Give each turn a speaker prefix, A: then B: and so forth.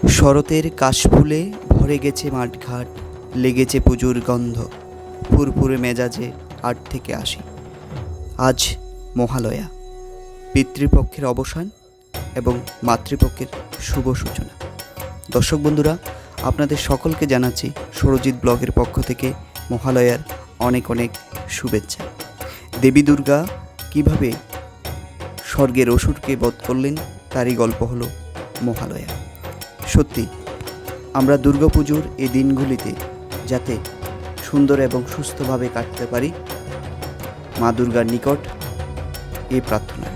A: শরতের কাশফুলে ভরে গেছে মাঠঘাট, লেগেছে পুজোর গন্ধ, ফুরফুরে মেজাজে আট থেকে আসি। আজ মহালয়া, পিতৃপক্ষের অবসান এবং মাতৃপক্ষের শুভ সূচনা। দর্শক বন্ধুরা, আপনাদের সকলকে জানাচ্ছি সুরজিৎ ব্লগের পক্ষ থেকে মহালয়ার অনেক অনেক শুভেচ্ছা। দেবী দুর্গা কীভাবে স্বর্গের অসুরকে বধ করলেন তারই গল্প হলো মহালয়া। সত্যি আমরা দুর্গাপুজোর এই দিনগুলিতে যাতে সুন্দর এবং সুস্থভাবে কাটতে পারি, মা দুর্গার নিকট এই প্রার্থনা।